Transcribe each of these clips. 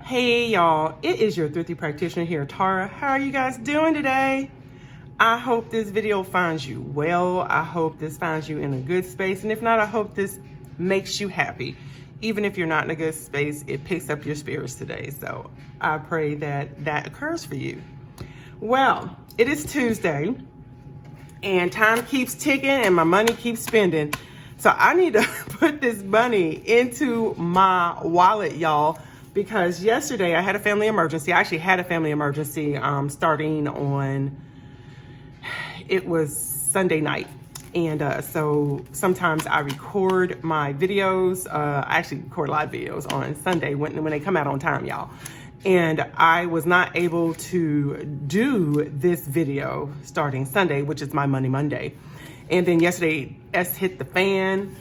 Hey y'all, it is your thrifty practitioner here, Tara. How are you guys doing today? I hope this video finds you well. I hope this finds you in a good space. And if not, I hope this makes you happy. Even if you're not in a good space, it picks up your spirits today. So I pray that that occurs for you. Well, it is Tuesday and time keeps ticking and my money keeps spending. So I need to put this money into my wallet, y'all, because yesterday I had a family emergency. I actually had a family emergency starting on, it was Sunday night. And so sometimes I record my videos. I actually record live videos on Sunday when they come out on time, y'all. And I was not able to do this video starting Sunday, which is my Money Monday. And then yesterday, S hit the fan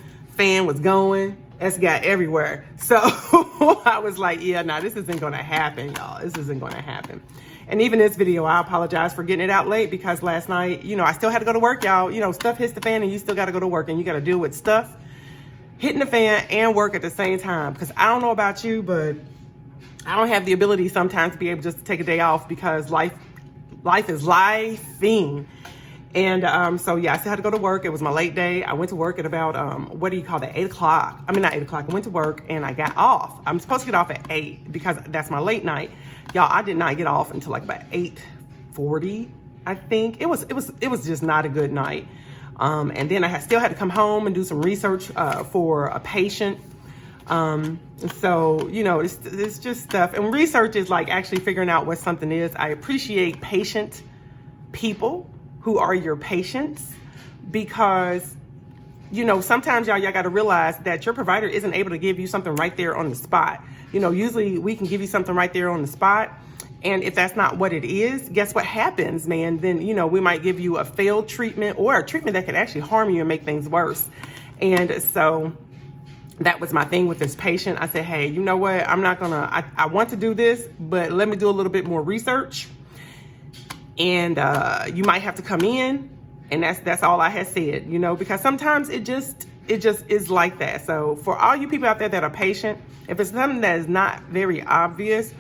was going, S got everywhere. So I was like, yeah, no, this isn't gonna happen, y'all. This isn't gonna happen. And even this video, I apologize for getting it out late because last night, I still had to go to work, y'all. Stuff hits the fan and you still gotta go to work and you gotta deal with stuff hitting the fan and work at the same time. Because I don't know about you, but I don't have the ability sometimes to be able just to take a day off because life is life-ing. And so yeah, I still had to go to work. It was my late day. I went to work at about, 8 o'clock. I mean, not 8 o'clock. I went to work and I got off. I'm supposed to get off at 8 because that's my late night. Y'all, I did not get off until like about 8:40, I think. It was just not a good night. And then I still had to come home and do some research for a patient. So, it's just stuff. And research is like actually figuring out what something is. I appreciate patient people who are your patients because, sometimes y'all got to realize that your provider isn't able to give you something right there on the spot. Usually we can give you something right there on the spot. And if that's not what it is, guess what happens, man? Then, we might give you a failed treatment or a treatment that could actually harm you and make things worse. And so that was my thing with this patient. I said, hey, you know what? I want to do this, but let me do a little bit more research. And you might have to come in, and that's all I had said, because sometimes it just is like that. So for all you people out there that are patient, if it's something that is not very obvious,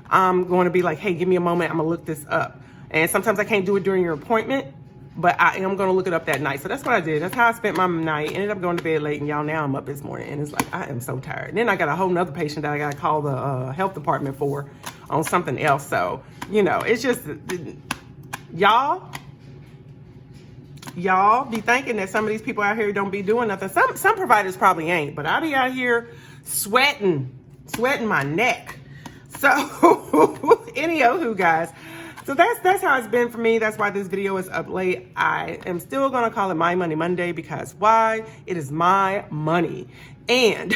I'm going to be like, hey, give me a moment. I'm gonna look this up. And sometimes I can't do it during your appointment, but I am going to look it up that night. So that's what I did. That's how I spent my night. Ended up going to bed late, and y'all, now I'm up this morning, and it's like I am so tired. And then I got a whole nother patient that I got to call the health department for on something else. So it's just y'all be thinking that some of these people out here don't be doing nothing. Some providers probably ain't, but I be out here sweating my neck. So anywho, guys, so that's how it's been for me. That's why this video is up late. I am still gonna call it My Money Monday because why? It is my money, and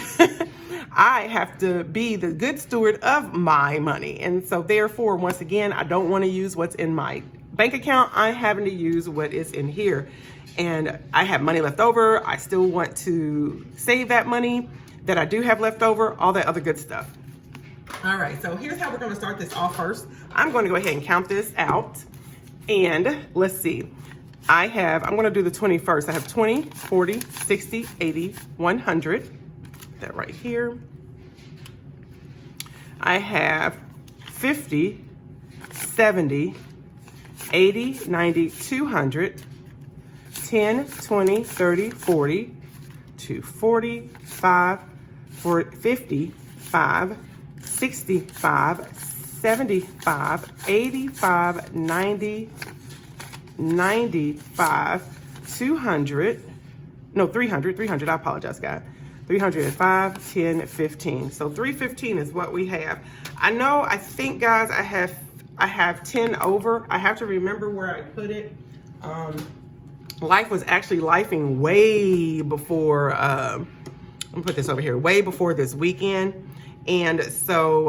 I have to be the good steward of my money. And so therefore, once again, I don't want to use what's in my bank account. I'm having to use what is in here, and I have money left over. I still want to save that money that I do have left over, all that other good stuff. All right, so here's how we're going to start this off first. I'm going to go ahead and count this out, and let's see. I'm going to do the 21st. I have 20, 40, 60, 80, 100. That right here. I have 50, 70, 80, 90, 200, 10, 20, 30, 40, 240, 5, 55, 65, 75, 85, 90, 95, 200, no, 300, I apologize, guys. 305, 10, 15. So 315 is what we have. I think, guys, I have 10 over. I have to remember where I put it. Life was actually lifing way before, let me put this over here, way before this weekend. And so,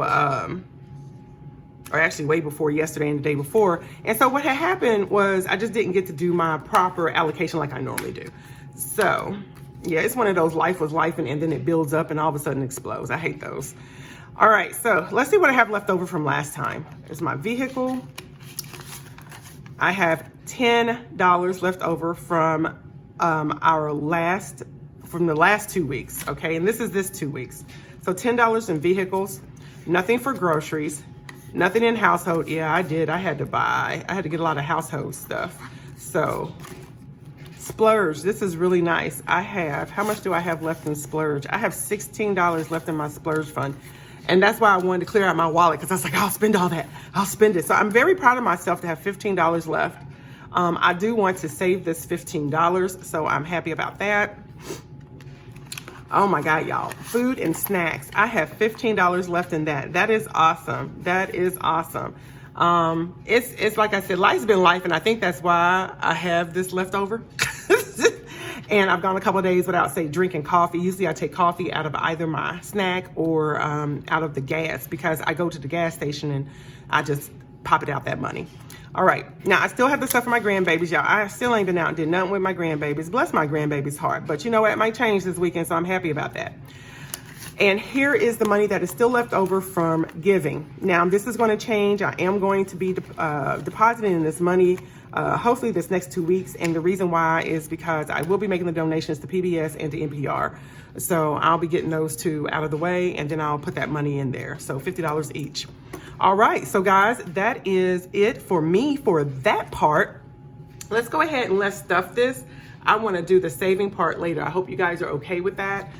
or actually way before yesterday and the day before. And so what had happened was I just didn't get to do my proper allocation like I normally do. So yeah, it's one of those life was life and then it builds up and all of a sudden explodes. I hate those. All right, so let's see what I have left over from last time. There's my vehicle. I have $10 left over from the last 2 weeks, okay? And this is this 2 weeks. So $10 in vehicles, Nothing for groceries. Nothing in household. Yeah, I did. I had to get a lot of household stuff. So, splurge. This is really nice. How much do I have left in splurge? I have $16 left in my splurge fund. And that's why I wanted to clear out my wallet, because I was like, I'll spend all that. I'll spend it. So I'm very proud of myself to have $15 left. I do want to save this $15, so I'm happy about that. Oh my God, y'all. Food and snacks. I have $15 left in that. That is awesome. That is awesome. It's like I said, life's been life, and I think that's why I have this left over. And I've gone a couple of days without, say, drinking coffee. Usually I take coffee out of either my snack or out of the gas, because I go to the gas station and I just pop it out that money. All right, now I still have the stuff for my grandbabies, y'all. I still ain't been out and did nothing with my grandbabies. Bless my grandbaby's heart. But you know what? It might change this weekend, so I'm happy about that. And here is the money that is still left over from giving. Now, this is going to change. I am going to be depositing this money hopefully this next 2 weeks. And the reason why is because I will be making the donations to PBS and to NPR. So I'll be getting those two out of the way, and then I'll put that money in there. So $50 each. All right, so guys, that is it for me for that part. Let's go ahead and let's stuff this. I want to do the saving part later. I hope you guys are okay with that.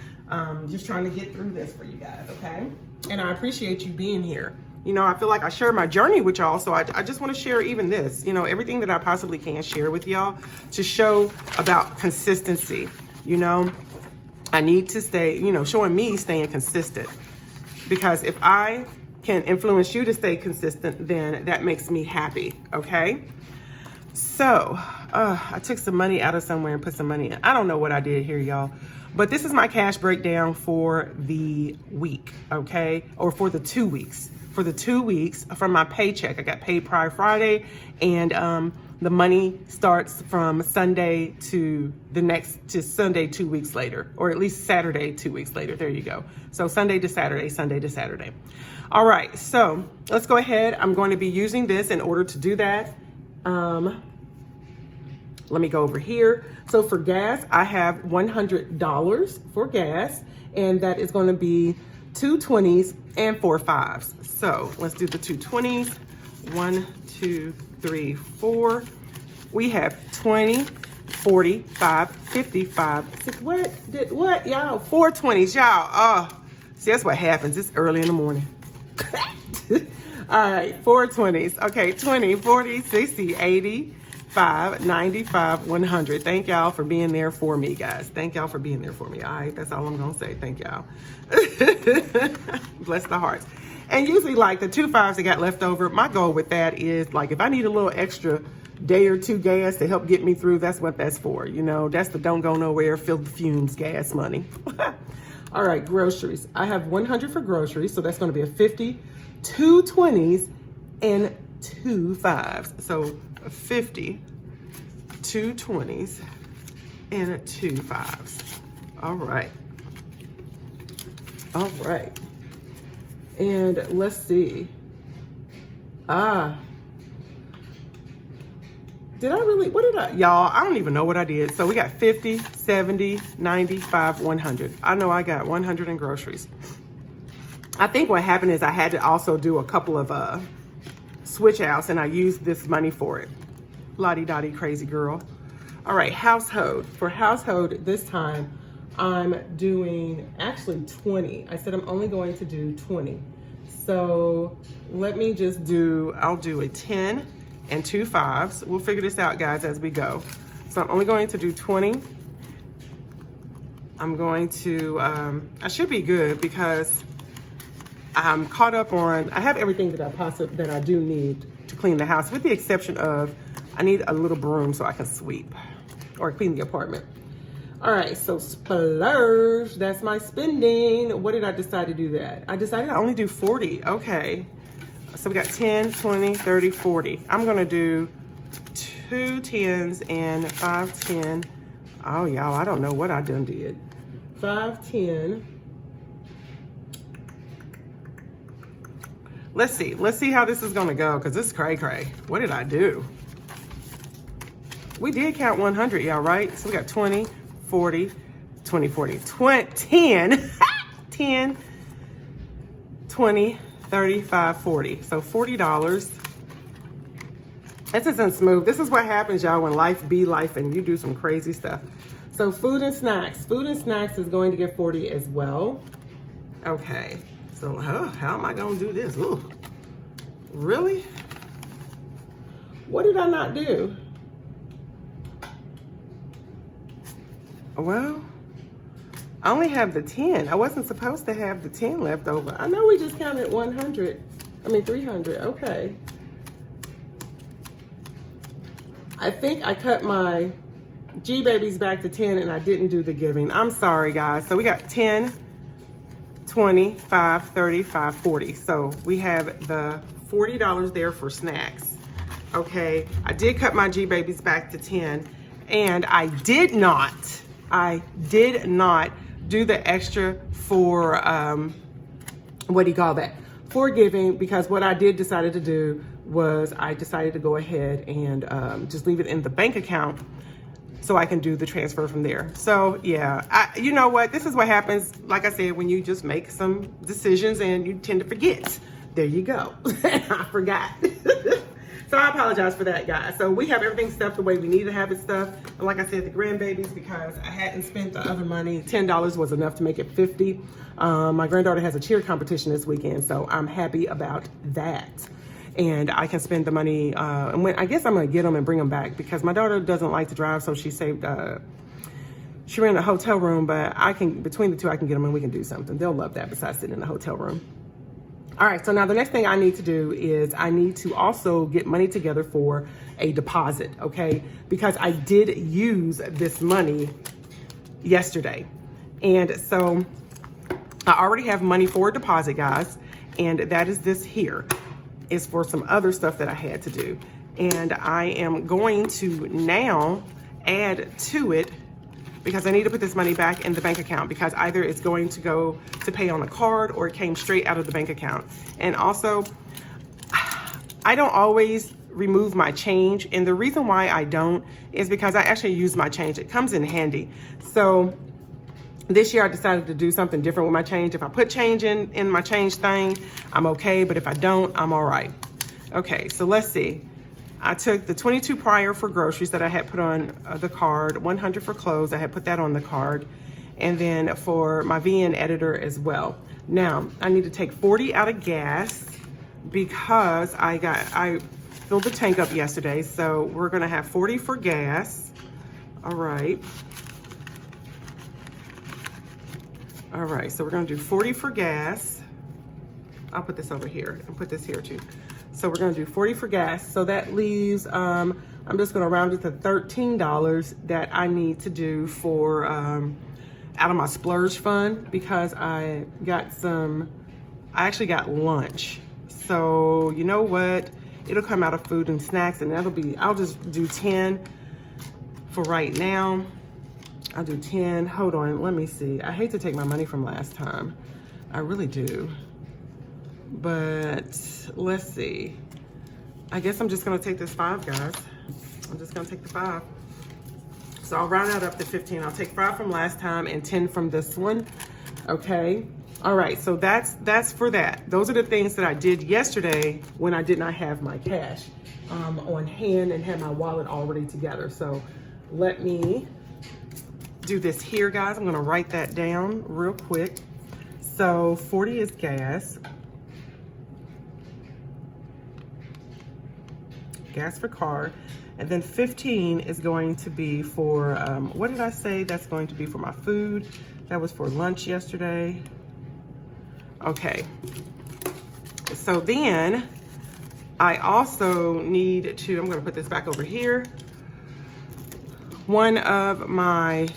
Just trying to get through this for you guys, okay? And I appreciate you being here. You know, I feel like I share my journey with y'all, so I just want to share even this, you know, everything that I possibly can share with y'all to show about consistency. You know, I need to stay, you know, showing me staying consistent, because if I can influence you to stay consistent, then that makes me happy, okay? So, I took some money out of somewhere and put some money in. I don't know what I did here, y'all. But this is my cash breakdown for the week, okay? Or for the 2 weeks. For the 2 weeks from my paycheck. I got paid prior Friday, and the money starts from Sunday to Sunday 2 weeks later, or at least Saturday 2 weeks later. There you go. So Sunday to Saturday, Sunday to Saturday. All right, so let's go ahead. I'm going to be using this in order to do that. Let me go over here. So for gas, I have $100 for gas, and that is going to be 2 20s and 4 5s. So let's do the 2 20s. 1, 2, 3, 4. We have 20, 45, 55. What? Y'all, 4 20s, y'all. Oh, see, that's what happens. It's early in the morning. All right, 4 20s. Okay, 20, 40, 60, 80. 95, 100. Thank y'all for being there for me, guys. Thank y'all for being there for me. All right, that's all I'm gonna say. Thank y'all. Bless the hearts. And usually, like the 2 5s that got left over, my goal with that is, like, if I need a little extra day or two gas to help get me through, that's what that's for. You know, that's the don't go nowhere, fill the fumes gas money. All right, groceries. I have 100 for groceries, so that's gonna be a 50, 2 20s, and 2 5s. So 50, 2 20s, and 2 5s. All right. All right. And let's see. Y'all, I don't even know what I did. So we got 50, 70, 95, 100. I know I got 100 in groceries. I think what happened is I had to also do a couple of switch outs, and I used this money for it. Lottie-dottie crazy girl. All right, household. For household this time, I'm doing actually 20. I said I'm only going to do 20. So let me just I'll do a 10 and 2 5s. We'll figure this out, guys, as we go. So I'm only going to do 20. I'm going to, I should be good because I'm caught up on, I have everything that I do need to clean the house, with the exception of I need a little broom so I can sweep or clean the apartment. All right, so splurge, that's my spending. What did I decide to do that? I decided I only do 40, okay. So we got 10, 20, 30, 40. I'm gonna do 2 10s and 5 10. Oh, y'all, I don't know what I done did. 5 10. Let's see how this is gonna go, because this is cray-cray. What did I do? We did count 100, y'all, right? So we got 20, 40, 20, 40, 10, 10, 20, 35, 40. So $40. This isn't smooth. This is what happens, y'all, when life be life and you do some crazy stuff. So food and snacks. Food and snacks is going to get 40 as well. Okay. So how am I going to do this? Ooh. Really? What did I not do? Well, I only have the 10. I wasn't supposed to have the 10 left over. I know we just counted 300. Okay. I think I cut my G Babies back to 10 and I didn't do the giving. I'm sorry, guys. So we got 10, 25, 35, 40. So we have the $40 there for snacks. Okay. I did cut my G Babies back to 10 and I did not do the extra for, what do you call that? For giving, because what I decided to do was I decided to go ahead and just leave it in the bank account so I can do the transfer from there. So yeah, you know what? This is what happens, like I said, when you just make some decisions and you tend to forget. There you go. I forgot. So I apologize for that, guys. So we have everything stuffed the way we need to have it stuffed. And like I said, the grandbabies, because I hadn't spent the other money, $10 was enough to make it 50. My granddaughter has a cheer competition this weekend, so I'm happy about that. And I can spend the money, and when, I guess I'm gonna get them and bring them back because my daughter doesn't like to drive, so she saved, she ran a hotel room, but I can, between the two, I can get them and we can do something. They'll love that besides sitting in the hotel room. All right, so now the next thing I need to do is I need to also get money together for a deposit, okay? Because I did use this money yesterday. And so I already have money for a deposit, guys, and that is this here. Is for some other stuff that I had to do. And I am going to now add to it because I need to put this money back in the bank account because either it's going to go to pay on a card or it came straight out of the bank account. And also, I don't always remove my change. And the reason why I don't is because I actually use my change. It comes in handy. So this year I decided to do something different with my change. If I put change in my change thing, I'm okay. But if I don't, I'm all right. Okay, so let's see. I took the 22 prior for groceries that I had put on the card, 100 for clothes, I had put that on the card, and then for my VN editor as well. Now, I need to take 40 out of gas because I filled the tank up yesterday, so we're gonna have 40 for gas. All right. All right, so we're gonna do 40 for gas. I'll put this over here and put this here too. So we're gonna do 40 for gas. So that leaves, I'm just gonna round it to $13 that I need to do for, out of my splurge fund because I actually got lunch. So you know what? It'll come out of food and snacks and I'll just do 10 for right now. I'll do 10, hold on, let me see. I hate to take my money from last time. I really do. But let's see. I guess I'm just gonna take this 5, guys. I'm just gonna take the 5. So I'll round that up to 15. I'll take 5 from last time and 10 from this one, okay? All right, so that's for that. Those are the things that I did yesterday when I did not have my cash on hand and had my wallet already together. So let me do this here, guys. I'm gonna write that down real quick. So 40 is gas. Gas for car. And then 15 is going to be for, what did I say? That's going to be for my food. That was for lunch yesterday. Okay. So then I also need to, I'm gonna put this back over here. One of my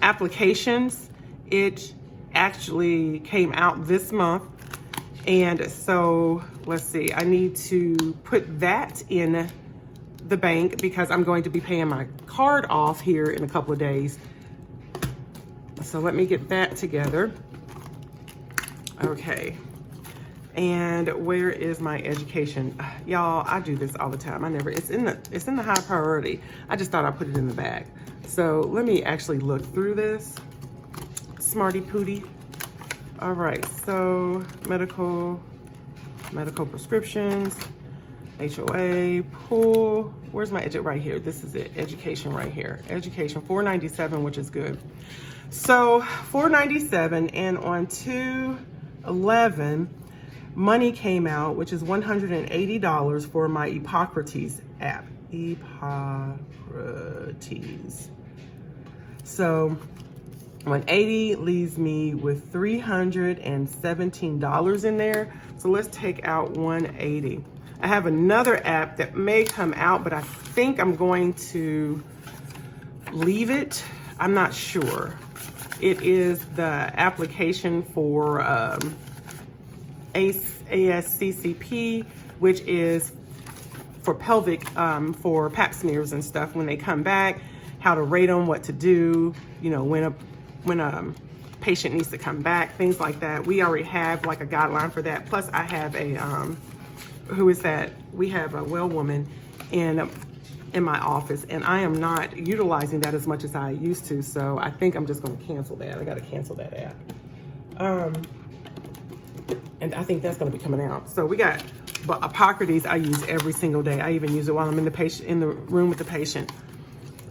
applications, it actually came out this month. And so let's see, I need to put that in the bank because I'm going to be paying my card off here in a couple of days. So let me get that together. Okay. And where is my education? Y'all, I do this all the time. It's in the high priority. I just thought I'd put it in the bag. So let me actually look through this. Smarty Pooty. All right, so medical, medical prescriptions, HOA, pool. Where's my right here? This is it. Education right here. Education, $497, which is good. So $497, and on 2/11, money came out, which is $180 for my Epocrates app. Epocrates. So 180 leaves me with $317 in there. So let's take out 180. I have another app that may come out, but I think I'm going to leave it. I'm not sure. It is the application for ASCCP, which is for pelvic, for pap smears and stuff when they come back, how to rate them, what to do, you know, when a patient needs to come back, things like that. We already have like a guideline for that. Plus I have a, we have a well woman in my office, and I am not utilizing that as much as I used to. So I think I'm just gonna cancel that. I gotta cancel that app. And I think that's gonna be coming out. So we got, but Epocrates I use every single day. I even use it while I'm in the room with the patient.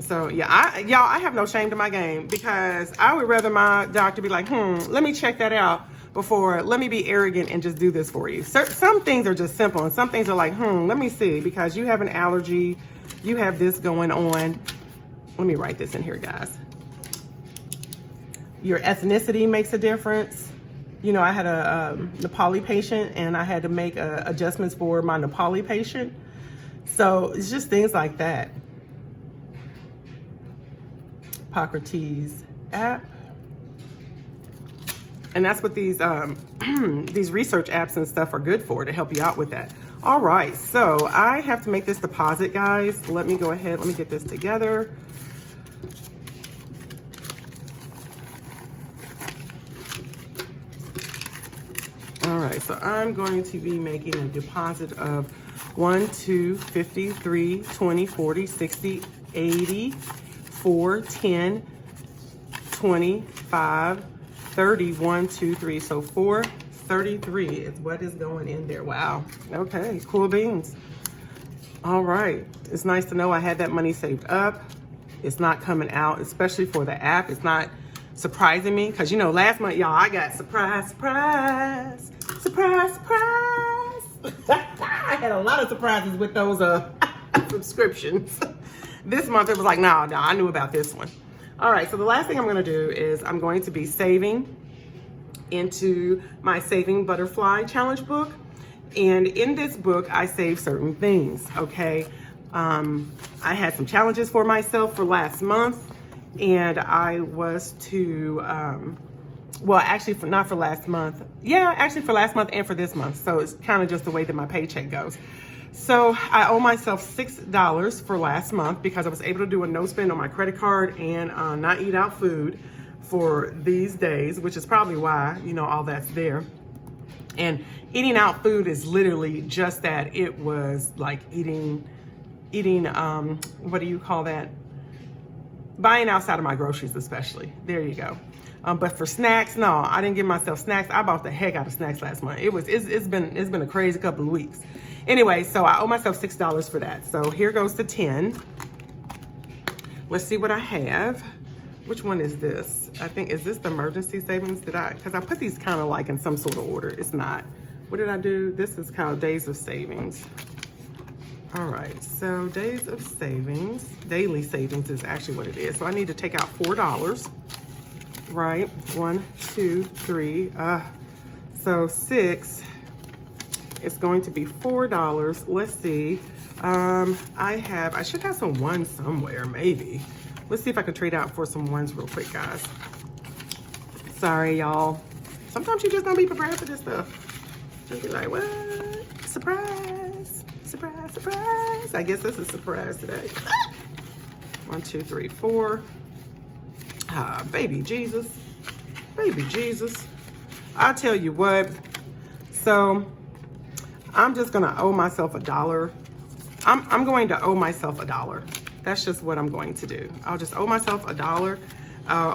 So yeah, y'all, I have no shame to my game, because I would rather my doctor be like, let me check that out before, let me be arrogant and just do this for you. Some things are just simple, and some things are like, let me see, because you have an allergy, you have this going on. Let me write this in here, guys. Your ethnicity makes a difference. You know, I had a Nepali patient, and I had to make adjustments for my Nepali patient. So it's just things like that. Epocrates app. And that's what these these research apps and stuff are good for, to help you out with that. All right, so I have to make this deposit, guys. Let me go ahead, let me get this together. All right, so I'm going to be making a deposit of 1, 2, 50, 3, 20, 40, 60, 80, 4, 10, 20, 5, 30, 1, 2, 3. So 433 is what is going in there. Wow. Okay, cool beans. All right. It's nice to know I had that money saved up. It's not coming out, especially for the app. It's not surprising me, because, you know, last month, y'all, I got surprise, surprise, surprise, surprise. I had a lot of surprises with those subscriptions. This month, it was like, no, I knew about this one. All right, so the last thing I'm gonna do is I'm going to be saving into my Saving Butterfly Challenge book. And in this book, I save certain things, okay? I had some challenges for myself for last month, and I was to, well, actually, not for last month. Yeah, actually for last month and for this month. So it's kind of just the way that my paycheck goes. So I owe myself $6 for last month, because I was able to do a no spend on my credit card and not eat out food for these days, which is probably why, you know, all that's there. And eating out food is literally just that. It was like eating, what do you call that? Buying outside of my groceries, especially. There you go. But for snacks, no, I didn't give myself snacks. I bought the heck out of snacks last month. It's been a crazy couple of weeks. Anyway, so I owe myself $6 for that. So here goes the 10. Let's see what I have. Which one is this? I think, is this the emergency savings? Because I put these kind of like in some sort of order. It's not. What did I do? This is kind of days of savings. All right, so days of savings, daily savings is actually what it is. So I need to take out $4, right? 1, 2, 3, so 6. It's going to be $4. Let's see. I should have some ones somewhere, maybe. Let's see if I can trade out for some ones real quick, guys. Sorry, y'all. Sometimes you just don't be prepared for this stuff. Just be like, what? Surprise, surprise, surprise. I guess this is a surprise today. 1, 2, 3, 4. Ah, baby Jesus. Baby Jesus. I'll tell you what. So, I'm just gonna owe myself $1. I'm going to owe myself $1. That's just what I'm going to do. I'll just owe myself $1,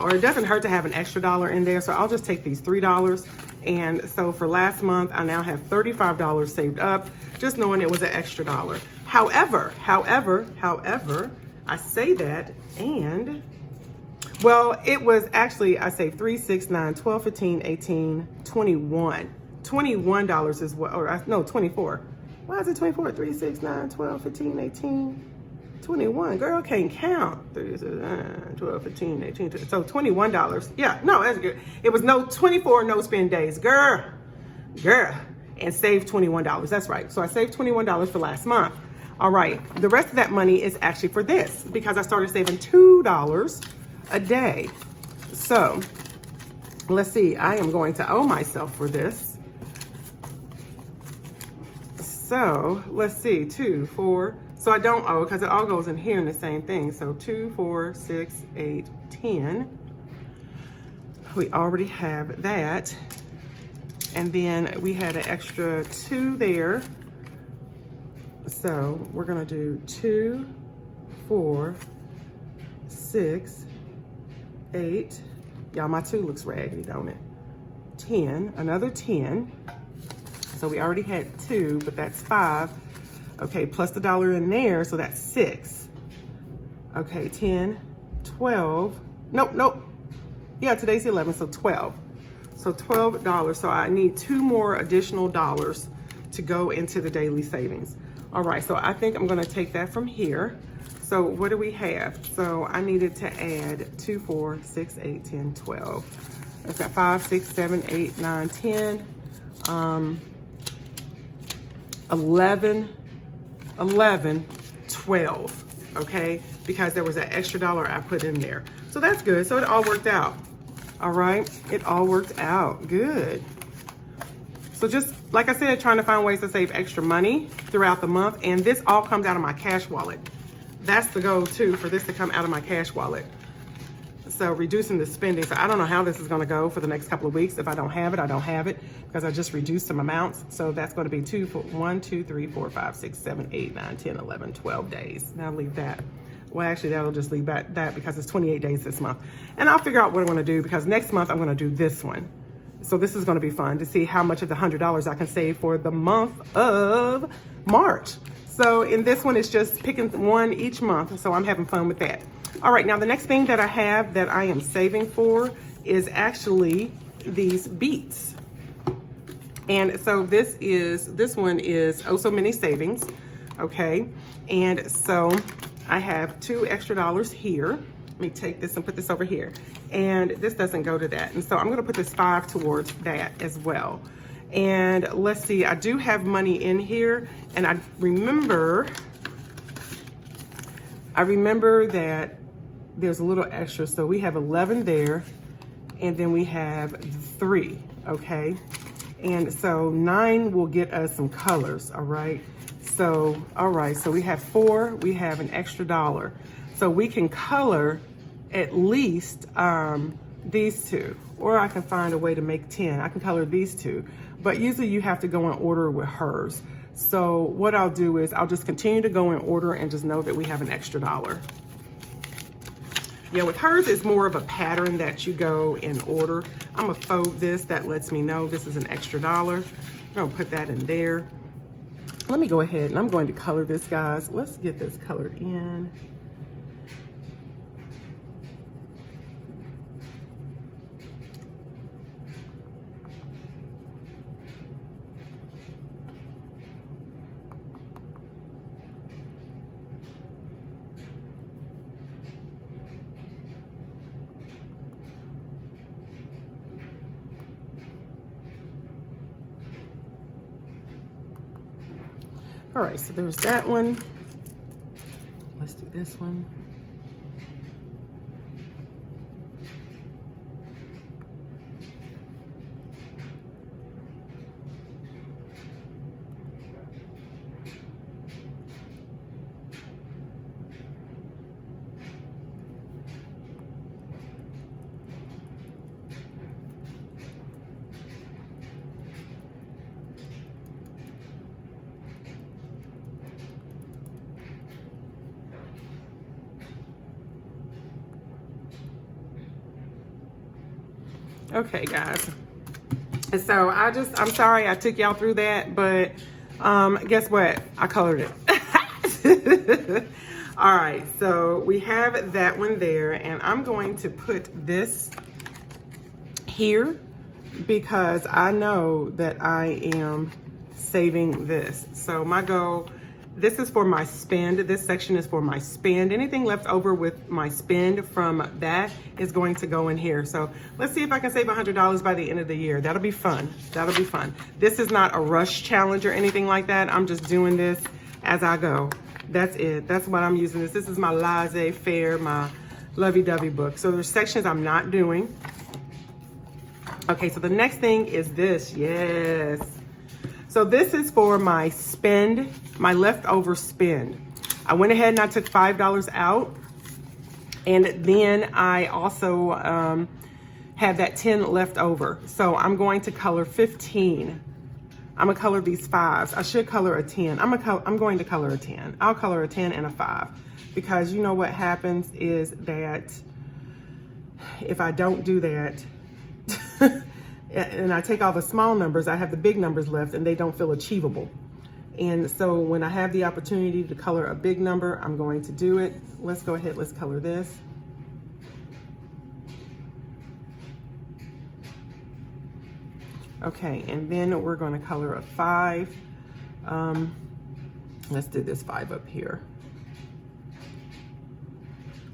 or it doesn't hurt to have an extra $1 in there. So I'll just take these $3 And so for last month, I now have $35 saved up, just knowing it was an extra dollar. However, I say that, and well, it was actually, I saved 3, 6, 9, 12, 15, 18, 21. $21 is what, or no, 24. Why is it 24? 3, 6, 9, 12, 15, 18, 21. Girl, can't count. 3, 6, 9, 12, 15, 18, 20. So $21. Yeah, no, that's good. It was no 24 no spend days. Girl. And saved $21. That's right. So I saved $21 for last month. All right. The rest of that money is actually for this because I started saving $2 a day. So let's see. I am going to owe myself for this. So let's see. 2, 4. So I don't owe because it all goes in here in the same thing. So 2, 4, 6, 8, 10. We already have that. And then we had an extra 2 there. So we're gonna do 2, 4, 6, 8. Y'all, my 2 looks raggedy, don't it? 10, another 10. So we already had 2, but that's 5. Okay, plus the dollar in there, so that's 6. Okay, 10, 12. Nope. Yeah, today's the 11th, so 12. So $12. So I need 2 more additional dollars to go into the daily savings. All right, so I think I'm gonna take that from here. So what do we have? So I needed to add 2, 4, 6, 8, 10, 12. I've got 5, 6, 7, 8, 9, 10, 11, 12, okay? Because there was an extra dollar I put in there. So that's good, so it all worked out. All right, it all worked out, good. So just like I said, trying to find ways to save extra money throughout the month. And this all comes out of my cash wallet. That's the goal too, for this to come out of my cash wallet. So reducing the spending. So I don't know how this is gonna go for the next couple of weeks. If I don't have it, I don't have it because I just reduced some amounts. So that's gonna be 1, 2, 3, 4, 5, 6, 7, 8, 9, 10, 11, 12 days. Now leave that. Well, actually that'll just leave that because it's 28 days this month. And I'll figure out what I wanna do because next month I'm gonna do this one. So this is gonna be fun to see how much of the $100 I can save for the month of March. So in this one, it's just picking one each month. So I'm having fun with that. All right, now the next thing that I have that I am saving for is actually these beets. And so this one is Oh So Many Savings, okay? And so I have 2 extra dollars here. Let me take this and put this over here. And this doesn't go to that. And so I'm gonna put this 5 towards that as well. And let's see, I do have money in here. And I remember that there's a little extra. So we have 11 there. And then we have 3, okay? And so 9 will get us some colors, all right? So, all right, so we have 4, we have an extra dollar. So we can color at least these 2, or I can find a way to make 10. I can color these 2, but usually you have to go in order with hers. So what I'll do is I'll just continue to go in order and just know that we have an extra dollar. Yeah, with hers, it's more of a pattern that you go in order. I'm gonna fold this, that lets me know this is an extra dollar. I'm gonna put that in there. Let me go ahead and I'm going to color this, guys. Let's get this colored in. All right, so there's that one. Let's do this one. Okay, guys. And so I'm sorry I took y'all through that, but guess what? I colored it. All right, so we have that one there, and I'm going to put this here because I know that I am saving this. So my goal, this is for my spend. This section is for my spend. Anything left over with my spend from that is going to go in here. So let's see if I can save $100 by the end of the year. That'll be fun. That'll be fun. This is not a rush challenge or anything like that. I'm just doing this as I go. That's it. That's what I'm using this. This is my laissez-faire, my lovey-dovey book. So there's sections I'm not doing. Okay, so the next thing is this. Yes. So this is for my spend, my leftover spend. I went ahead and I took $5 out. And then I also have that 10 left over. So I'm going to color 15. I'm gonna color these 5s. I should color a 10. I'm going to color a 10. I'll color a 10 and a 5 because you know what happens is that if I don't do that and I take all the small numbers, I have the big numbers left and they don't feel achievable. And so when I have the opportunity to color a big number, I'm going to do it. Let's go ahead, let's color this. Okay, and then we're going to color a 5. Let's do this 5 up here.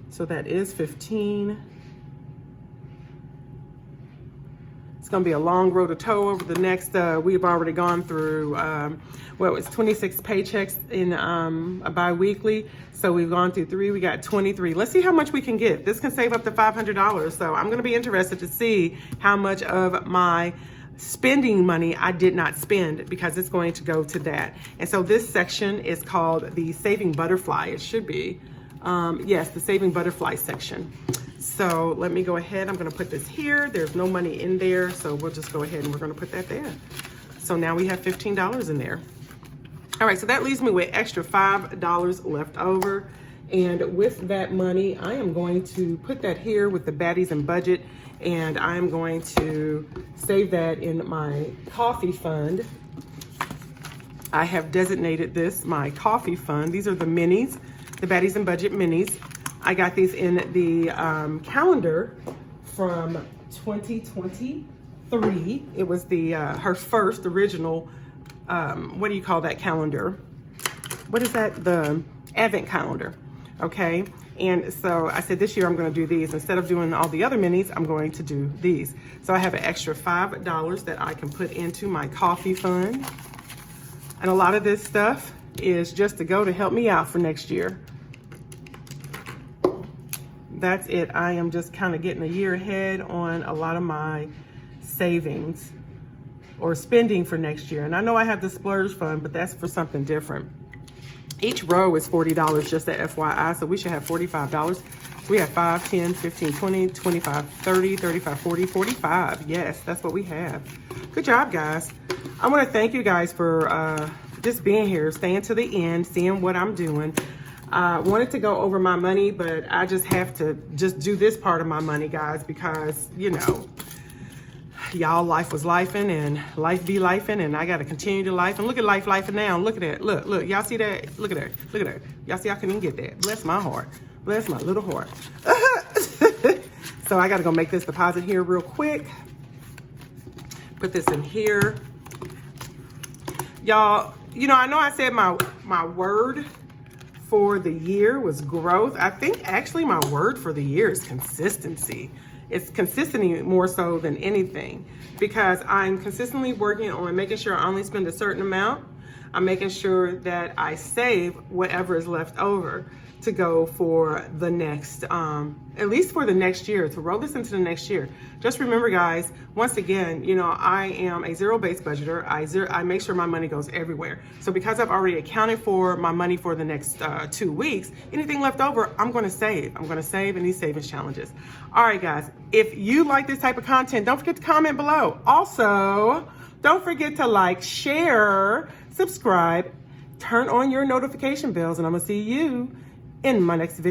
So that is 15. It's going to be a long road to toe over the next, we've already gone through, well, it's 26 paychecks in a bi-weekly. So we've gone through 3, we got 23. Let's see how much we can get. This can save up to $500. So I'm going to be interested to see how much of my spending money I did not spend because it's going to go to that. And so this section is called the Saving Butterfly. It should be, yes, the Saving Butterfly section. So let me go ahead. I'm going to put this here. There's no money in there. So we'll just go ahead and we're going to put that there. So now we have $15 in there. All right. So that leaves me with extra $5 left over. And with that money, I am going to put that here with the Baddies and Budget. And I'm going to save that in my coffee fund. I have designated this my coffee fund. These are the minis, the Baddies and Budget minis. I got these in the calendar from 2023. It was the her first original, what do you call that calendar? What is that? The Advent calendar, okay? And so I said this year I'm going to do these. Instead of doing all the other minis, I'm going to do these. So I have an extra $5 that I can put into my coffee fund. And a lot of this stuff is just to go to help me out for next year. That's it. I am just kind of getting a year ahead on a lot of my savings or spending for next year. And I know I have the splurge fund, but that's for something different. Each row is $40, just a FYI, so we should have $45. We have 5, 10, 15, 20, 25, 30, 35, 40, 45. Yes, that's what we have. Good job, guys. I want to thank you guys for just being here, staying to the end, seeing what I'm doing. I wanted to go over my money, but I just have to just do this part of my money, guys, because, you know, y'all, life was lifing and life be lifing, and I got to continue to life. And look at life lifing now. Look at that. Look, y'all see that? Look at that. Look at that. Y'all see I couldn't even get that. Bless my heart. Bless my little heart. So I got to go make this deposit here real quick. Put this in here. Y'all, you know, I know I said my word for the year was growth. I think actually my word for the year is consistency. It's consistency more so than anything, because I'm consistently working on making sure I only spend a certain amount. I'm making sure that I save whatever is left over to go for the next, at least for the next year, to roll this into the next year. Just remember, guys, once again, you know, I am a zero-based budgeter. I make sure my money goes everywhere. So because I've already accounted for my money for the next 2 weeks, anything left over, I'm gonna save. I'm gonna save in these savings challenges. All right, guys, if you like this type of content, don't forget to comment below. Also, don't forget to like, share, subscribe, turn on your notification bells, and I'm gonna see you in my next video.